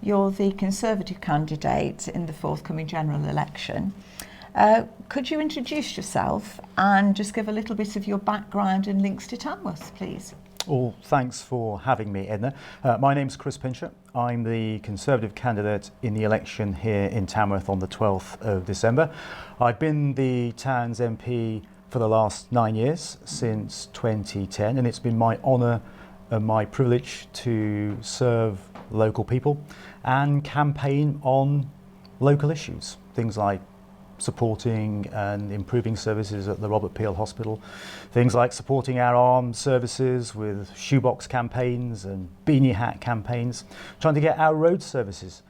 You're the Conservative candidate in the forthcoming general election. Could you introduce yourself and just give a little bit of your background and links to Tamworth, please? Well, thanks for having me, Edna. My name's Chris Pincher. I'm the Conservative candidate in the election here in Tamworth on the 12th of December. I've been the town's MP for the last 9 years, since 2010, and it's been my honour and my privilege to serve local people and campaign on local issues, things like supporting and improving services at the Robert Peel Hospital, things like supporting our armed services with shoebox campaigns and beanie hat campaigns, trying to get our road services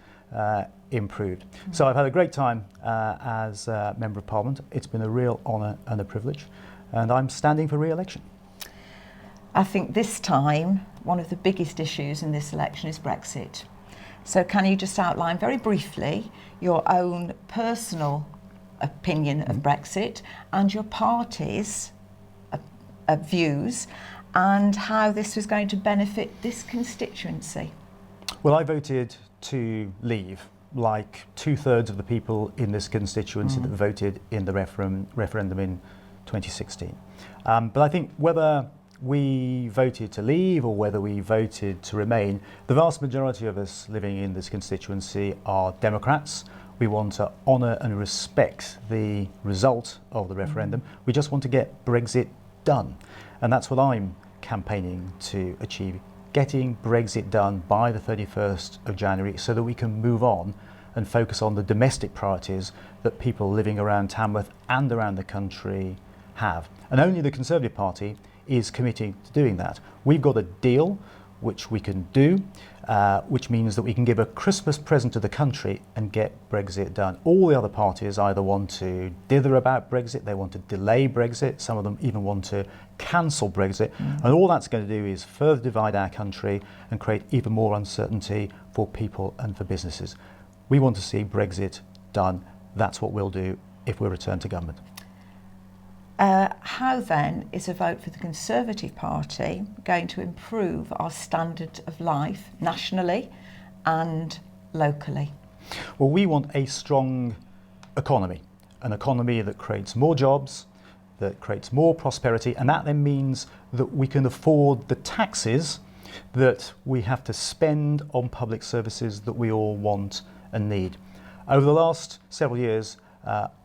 improved. So I've had a great time as a Member of Parliament. It's been a real honour and a privilege, and I'm standing for re-election. I think this time one of the biggest issues in this election is Brexit. So can you just outline very briefly your own personal opinion of Brexit and your party's views and how this was going to benefit this constituency? Well, I voted to leave, like 2/3 of the people in this constituency that voted in the referendum in 2016. But I think whether we voted to leave or whether we voted to remain, the vast majority of us living in this constituency are Democrats. We want to honour and respect the result of the referendum. We just want to get Brexit done. And that's what I'm campaigning to achieve, getting Brexit done by the 31st of January so that we can move on and focus on the domestic priorities that people living around Tamworth and around the country have. And only the Conservative Party is committing to doing that. We've got a deal which we can do, which means that we can give a Christmas present to the country and get Brexit done. All the other parties either want to dither about Brexit, they want to delay Brexit, some of them even want to cancel Brexit, and all that's going to do is further divide our country and create even more uncertainty for people and for businesses. We want to see Brexit done. That's what we'll do if we return to government. How then is a vote for the Conservative Party going to improve our standard of life nationally and locally? Well, we want a strong economy, an economy that creates more jobs, that creates more prosperity, and that then means that we can afford the taxes that we have to spend on public services that we all want and need. Over the last several years,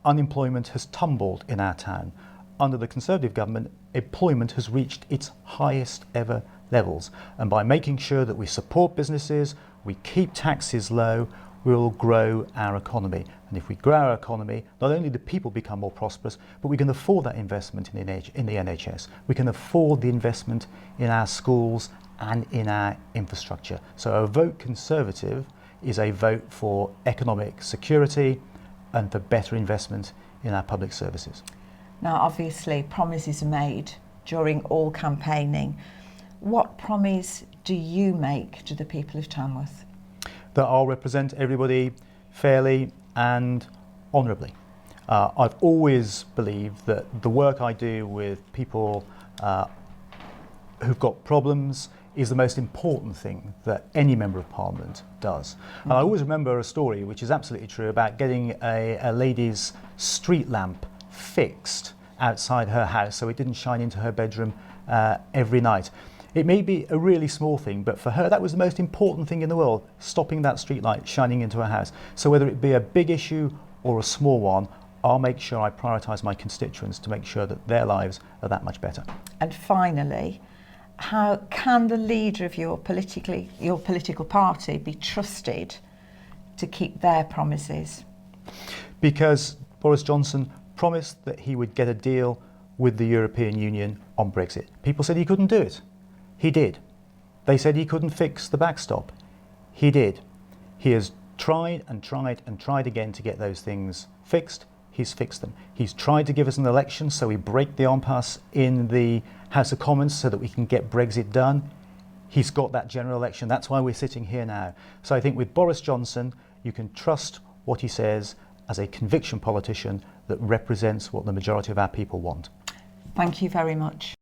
unemployment has tumbled in our town. Under the Conservative government, employment has reached its highest ever levels. And by making sure that we support businesses, we keep taxes low, we will grow our economy. And if we grow our economy, not only do people become more prosperous, but we can afford that investment in the NHS. We can afford the investment in our schools and in our infrastructure. So a vote Conservative is a vote for economic security and for better investment in our public services. Now, obviously, promises are made during all campaigning. What promise do you make to the people of Tamworth? That I'll represent everybody fairly and honourably. I've always believed that the work I do with people who've got problems is the most important thing that any Member of Parliament does. And I always remember a story, which is absolutely true, about getting a lady's street lamp fixed outside her house so it didn't shine into her bedroom every night. It may be a really small thing, but for her that was the most important thing in the world, stopping that street light shining into her house. So whether it be a big issue or a small one, I'll make sure I prioritise my constituents to make sure that their lives are that much better. And finally, how can the leader of your political party be trusted to keep their promises? Because Boris Johnson promised that he would get a deal with the European Union on Brexit. People said he couldn't do it. He did. They said he couldn't fix the backstop. He did. He has tried and tried and tried again to get those things fixed. He's fixed them. He's tried to give us an election so we break the impasse in the House of Commons so that we can get Brexit done. He's got that general election. That's why we're sitting here now. So I think with Boris Johnson, you can trust what he says as a conviction politician that represents what the majority of our people want. Thank you very much.